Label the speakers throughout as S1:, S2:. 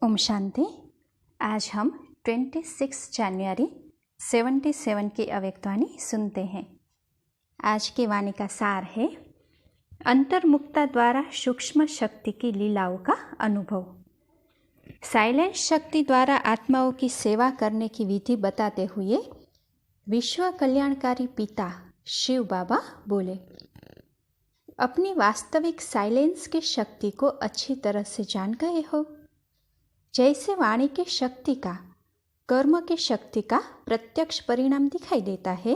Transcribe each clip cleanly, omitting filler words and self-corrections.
S1: ओम शांति। आज हम 26 जनवरी 77 की अव्यक्तवाणी सुनते हैं। आज की वाणी का सार है अंतर्मुक्ता द्वारा सूक्ष्म शक्ति की लीलाओं का अनुभव। साइलेंस शक्ति द्वारा आत्माओं की सेवा करने की विधि बताते हुए विश्व कल्याणकारी पिता शिव बाबा बोले, अपनी वास्तविक साइलेंस की शक्ति को अच्छी तरह से जान गए हो। जैसे वाणी की शक्ति का कर्म की शक्ति का प्रत्यक्ष परिणाम दिखाई देता है,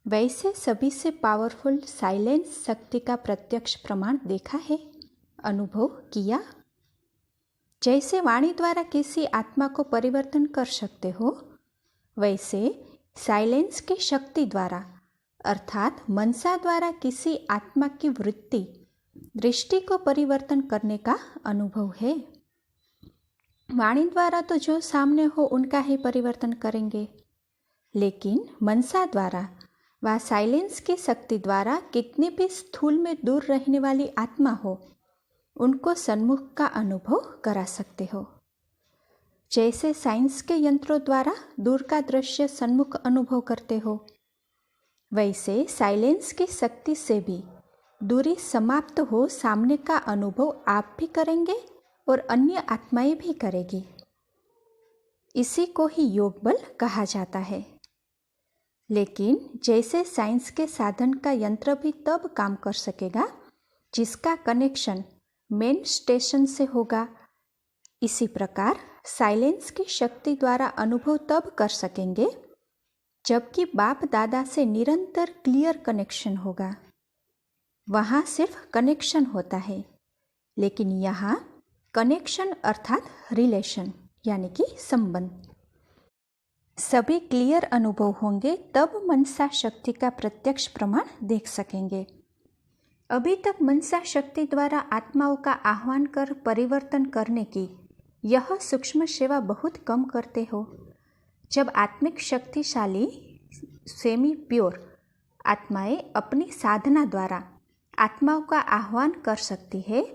S1: वैसे सभी से पावरफुल साइलेंस शक्ति का प्रत्यक्ष प्रमाण देखा है, अनुभव किया। जैसे वाणी द्वारा किसी आत्मा को परिवर्तन कर सकते हो, वैसे साइलेंस की शक्ति द्वारा अर्थात मनसा द्वारा किसी आत्मा की वृत्ति दृष्टि को परिवर्तन करने का अनुभव है। वाणी द्वारा तो जो सामने हो उनका ही परिवर्तन करेंगे, लेकिन मनसा द्वारा व साइलेंस की शक्ति द्वारा कितनी भी स्थूल में दूर रहने वाली आत्मा हो, उनको सन्मुख का अनुभव करा सकते हो। जैसे साइंस के यंत्रों द्वारा दूर का दृश्य सन्मुख अनुभव करते हो, वैसे साइलेंस की शक्ति से भी दूरी समाप्त हो सामने का अनुभव आप भी करेंगे और अन्य आत्माएं भी करेगी। इसी को ही योग बल कहा जाता है। लेकिन जैसे साइंस के साधन का यंत्र भी तब काम कर सकेगा जिसका कनेक्शन मेन स्टेशन से होगा, इसी प्रकार साइलेंस की शक्ति द्वारा अनुभव तब कर सकेंगे जबकि बाप दादा से निरंतर क्लियर कनेक्शन होगा। वहाँ सिर्फ कनेक्शन होता है, लेकिन यहाँ कनेक्शन अर्थात रिलेशन यानी कि संबंध। सभी क्लियर अनुभव होंगे तब मनसा शक्ति का प्रत्यक्ष प्रमाण देख सकेंगे। अभी तक मनसा शक्ति द्वारा आत्माओं का आह्वान कर परिवर्तन करने की यह सूक्ष्म सेवा बहुत कम करते हो। जब आत्मिक शक्तिशाली सेमी प्योर आत्माएं अपनी साधना द्वारा आत्माओं का आह्वान कर सकती है,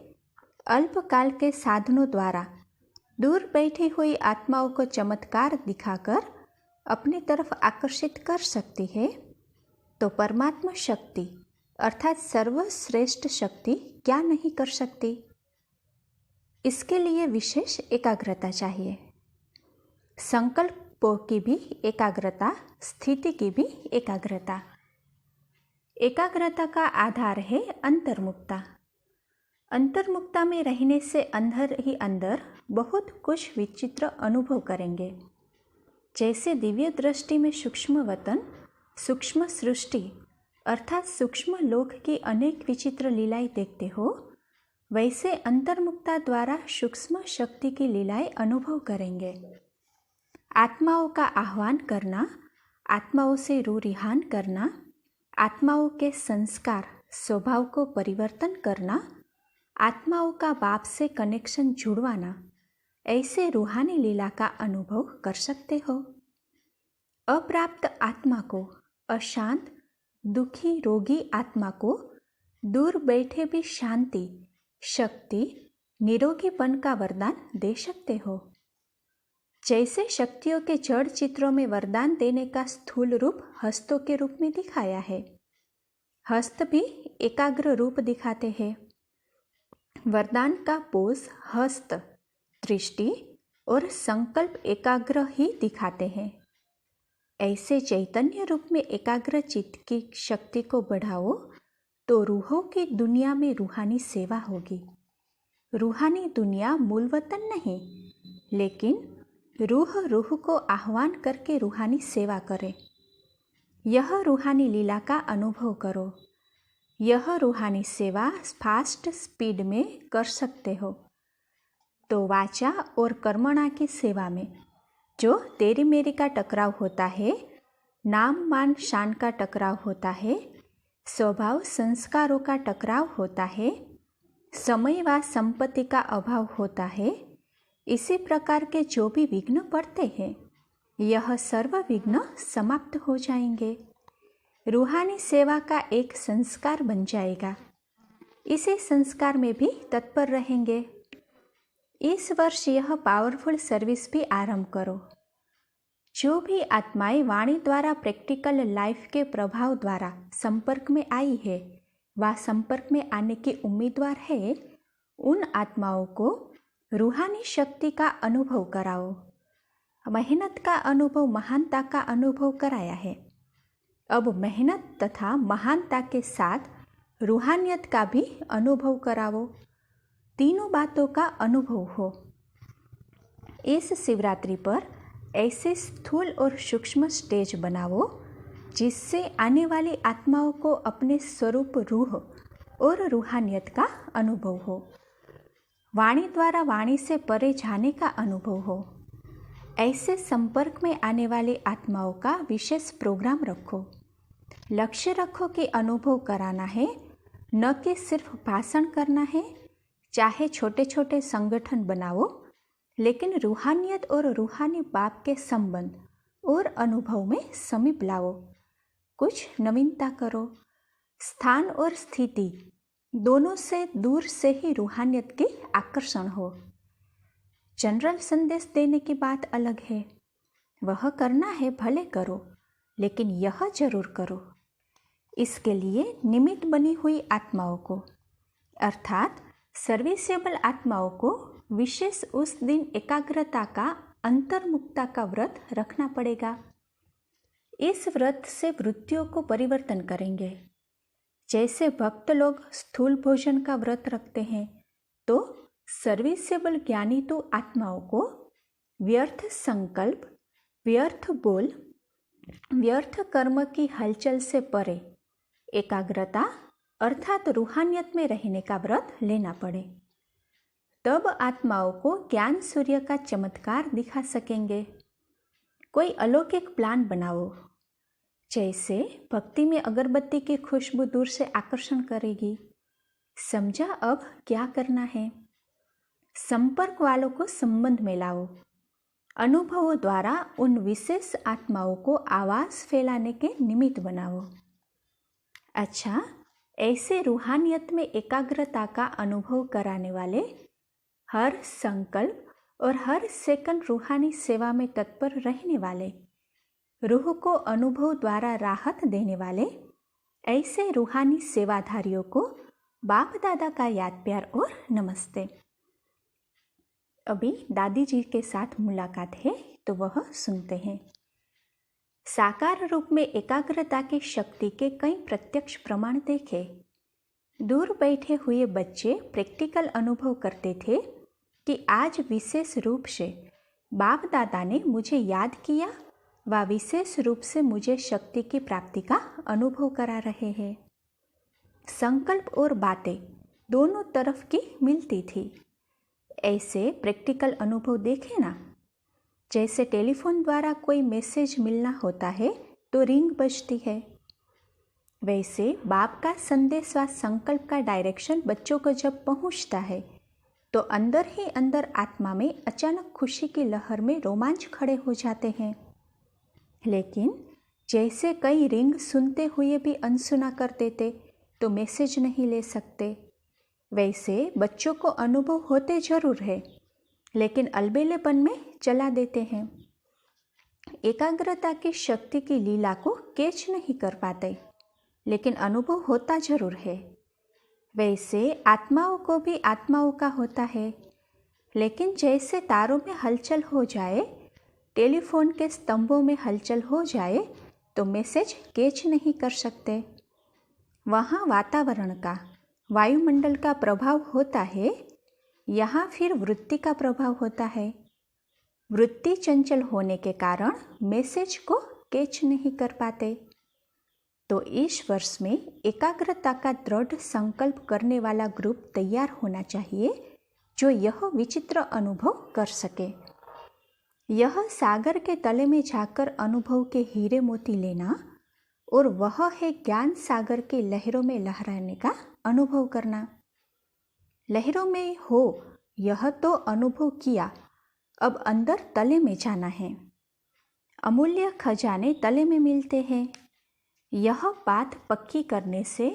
S1: अल्पकाल के साधनों द्वारा दूर बैठी हुई आत्माओं को चमत्कार दिखाकर अपनी तरफ आकर्षित कर सकती है, तो परमात्मा शक्ति अर्थात सर्वश्रेष्ठ शक्ति क्या नहीं कर सकती। इसके लिए विशेष एकाग्रता चाहिए। संकल्पों की भी एकाग्रता, स्थिति की भी एकाग्रता। एकाग्रता का आधार है अंतर्मुक्ता। अंतर्मुक्ता में रहने से अंदर ही अंदर बहुत कुछ विचित्र अनुभव करेंगे। जैसे दिव्य दृष्टि में सूक्ष्म वतन, सूक्ष्म सृष्टि अर्थात सूक्ष्म लोक की अनेक विचित्र लीलाएं देखते हो, वैसे अंतर्मुक्ता द्वारा सूक्ष्म शक्ति की लीलाएं अनुभव करेंगे। आत्माओं का आह्वान करना, आत्माओं से रूरिहान करना, आत्माओं के संस्कार स्वभाव को परिवर्तन करना, आत्माओं का बाप से कनेक्शन जुड़वाना, ऐसे रूहानी लीला का अनुभव कर सकते हो। अप्राप्त आत्मा को, अशांत दुखी रोगी आत्मा को दूर बैठे भी शांति, शक्ति, निरोगीपन का वरदान दे सकते हो। जैसे शक्तियों के जड़ चित्रों में वरदान देने का स्थूल रूप हस्तों के रूप में दिखाया है, हस्त भी एकाग्र रूप दिखाते हैं। वरदान का पोज हस्त, दृष्टि और संकल्प एकाग्र ही दिखाते हैं। ऐसे चैतन्य रूप में एकाग्र चित्त की शक्ति को बढ़ाओ तो रूहों की दुनिया में रूहानी सेवा होगी। रूहानी दुनिया मूल वतन नहीं, लेकिन रूह को आह्वान करके रूहानी सेवा करे। यह रूहानी लीला का अनुभव करो। यह रूहानी सेवा फास्ट स्पीड में कर सकते हो तो वाचा और कर्मणा की सेवा में जो तेरी मेरी का टकराव होता है, नाम मान शान का टकराव होता है, स्वभाव संस्कारों का टकराव होता है, समय व संपत्ति का अभाव होता है, इसी प्रकार के जो भी विघ्न पड़ते हैं, यह सर्व विघ्न समाप्त हो जाएंगे। रूहानी सेवा का एक संस्कार बन जाएगा। इसी संस्कार में भी तत्पर रहेंगे। इस वर्ष यह पावरफुल सर्विस भी आरंभ करो। जो भी आत्माएं वाणी द्वारा प्रैक्टिकल लाइफ के प्रभाव द्वारा संपर्क में आई है व संपर्क में आने की उम्मीदवार है, उन आत्माओं को रूहानी शक्ति का अनुभव कराओ। मेहनत का अनुभव महानता का अनुभव कराया है। अब मेहनत तथा महानता के साथ रूहानियत का भी अनुभव कराओ। तीनों बातों का अनुभव हो। इस शिवरात्रि पर ऐसे स्थूल और सूक्ष्म स्टेज बनाओ जिससे आने वाली आत्माओं को अपने स्वरूप रूह और रूहानियत का अनुभव हो। वाणी द्वारा वाणी से परे जाने का अनुभव हो। ऐसे संपर्क में आने वाली आत्माओं का विशेष प्रोग्राम रखो। लक्ष्य रखो कि अनुभव कराना है, न कि सिर्फ भाषण करना है। चाहे छोटे छोटे संगठन बनाओ, लेकिन रूहानियत और रूहानी बाप के संबंध और अनुभव में समीप लाओ। कुछ नवीनता करो। स्थान और स्थिति दोनों से दूर से ही रूहानियत की आकर्षण हो। जनरल संदेश देने की बात अलग है। वह करना है भले करो, लेकिन यह जरूर करो। इसके लिए निमित्त बनी हुई आत्माओं को अर्थात सर्विसेबल आत्माओं को विशेष उस दिन एकाग्रता का अंतर्मुक्ता का व्रत रखना पड़ेगा। इस व्रत से वृत्तियों को परिवर्तन करेंगे। जैसे भक्त लोग स्थूल भोजन का व्रत रखते हैं, तो सर्विसेबल ज्ञानी तो आत्माओं को व्यर्थ संकल्प, व्यर्थ बोल, व्यर्थ कर्म की हलचल से परे एकाग्रता अर्थात रूहानियत में रहने का व्रत लेना पड़े। तब आत्माओं को ज्ञान सूर्य का चमत्कार दिखा सकेंगे। कोई अलौकिक प्लान बनाओ। जैसे भक्ति में अगरबत्ती की खुशबू दूर से आकर्षण करेगी। समझा अब क्या करना है। संपर्क वालों को संबंध में लाओ। अनुभवों द्वारा उन विशेष आत्माओं को आवाज फैलाने के निमित्त बनाओ। अच्छा, ऐसे रूहानियत में एकाग्रता का अनुभव कराने वाले हर संकल्प और हर सेकंड रूहानी सेवा में तत्पर रहने वाले, रूह को अनुभव द्वारा राहत देने वाले ऐसे रूहानी सेवाधारियों को बाप दादा का याद प्यार और नमस्ते। अभी दादी जी के साथ मुलाकात है, तो वह सुनते हैं। साकार रूप में एकाग्रता की शक्ति के कई प्रत्यक्ष प्रमाण देखे। दूर बैठे हुए बच्चे प्रैक्टिकल अनुभव करते थे कि आज विशेष रूप से बाप दादा ने मुझे याद किया व विशेष रूप से मुझे शक्ति की प्राप्ति का अनुभव करा रहे हैं। संकल्प और बातें दोनों तरफ की मिलती थी। ऐसे प्रैक्टिकल अनुभव देखे ना। जैसे टेलीफोन द्वारा कोई मैसेज मिलना होता है तो रिंग बजती है, वैसे बाप का संदेश व संकल्प का डायरेक्शन बच्चों को जब पहुंचता है तो अंदर ही अंदर आत्मा में अचानक खुशी की लहर में रोमांच खड़े हो जाते हैं। लेकिन जैसे कई रिंग सुनते हुए भी अनसुना कर देते तो मैसेज नहीं ले सकते, वैसे बच्चों को अनुभव होते जरूर है, लेकिन अलबेलेपन में चला देते हैं। एकाग्रता की शक्ति की लीला को कैच नहीं कर पाते, लेकिन अनुभव होता जरूर है। वैसे आत्माओं को भी आत्माओं का होता है, लेकिन जैसे तारों में हलचल हो जाए, टेलीफोन के स्तंभों में हलचल हो जाए तो मैसेज कैच नहीं कर सकते। वहाँ वातावरण का, वायुमंडल का प्रभाव होता है, यहाँ फिर वृत्ति का प्रभाव होता है। वृत्ति चंचल होने के कारण मैसेज को कैच नहीं कर पाते। तो इस वर्ष में एकाग्रता का दृढ़ संकल्प करने वाला ग्रुप तैयार होना चाहिए जो यह विचित्र अनुभव कर सके। यह सागर के तले में जाकर अनुभव के हीरे मोती लेना और वह है ज्ञान सागर के लहरों में लहराने का अनुभव करना। लहरों में हो यह तो अनुभव किया, अब अंदर तले में जाना है। अमूल्य खजाने तले में मिलते हैं। यह बात पक्की करने से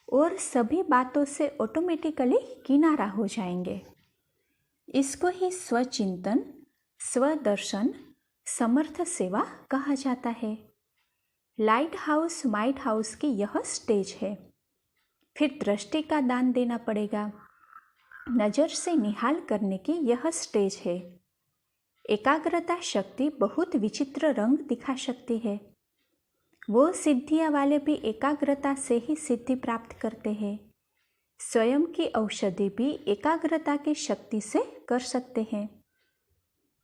S1: और सभी बातों से ऑटोमेटिकली किनारा हो जाएंगे। इसको ही स्वचिंतन, स्वदर्शन, समर्थ सेवा कहा जाता है। लाइट हाउस माइट हाउस की यह स्टेज है। फिर दृष्टि का दान देना पड़ेगा। नज़र से निहाल करने की यह स्टेज है। एकाग्रता शक्ति बहुत विचित्र रंग दिखा सकती है। वो सिद्धियाँ वाले भी एकाग्रता से ही सिद्धि प्राप्त करते हैं। स्वयं की औषधि भी एकाग्रता की शक्ति से कर सकते हैं।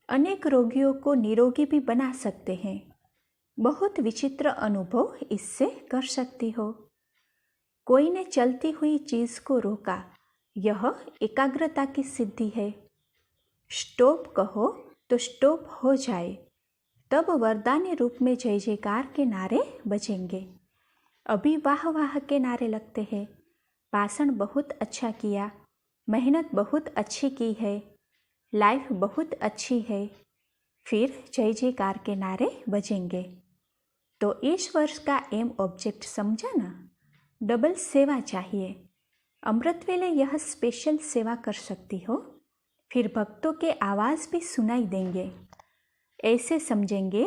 S1: अनेक रोगियों को निरोगी भी बना सकते हैं। बहुत विचित्र अनुभव इससे कर सकती हो। कोई ने चलती हुई चीज़ को रोका, यह एकाग्रता की सिद्धि है। स्टॉप कहो तो स्टॉप हो जाए, तब वरदानी रूप में जय जयकार के नारे बजेंगे। अभी वाह वाह के नारे लगते हैं। भाषण बहुत अच्छा किया, मेहनत बहुत अच्छी की है, लाइफ बहुत अच्छी है, फिर जय जयकार के नारे बजेंगे। तो इस वर्ष का एम ऑब्जेक्ट समझा ना? डबल सेवा चाहिए। अमृत वेले यह स्पेशल सेवा कर सकती हो। फिर भक्तों के आवाज़ भी सुनाई देंगे। ऐसे समझेंगे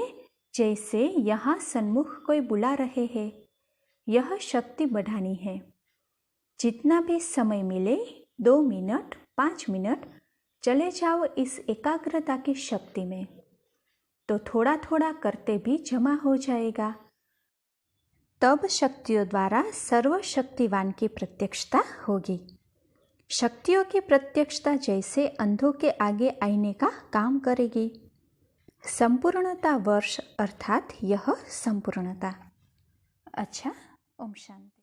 S1: जैसे यहाँ सन्मुख कोई बुला रहे हैं। यह शक्ति बढ़ानी है। जितना भी समय मिले 2 मिनट 5 मिनट चले जाओ इस एकाग्रता की शक्ति में, तो थोड़ा थोड़ा करते भी जमा हो जाएगा। तब शक्तियों द्वारा सर्वशक्तिवान की प्रत्यक्षता होगी। शक्तियों की प्रत्यक्षता जैसे अंधों के आगे आईने का काम करेगी। संपूर्णता वर्ष अर्थात यह संपूर्णता। अच्छा, ओम शांति।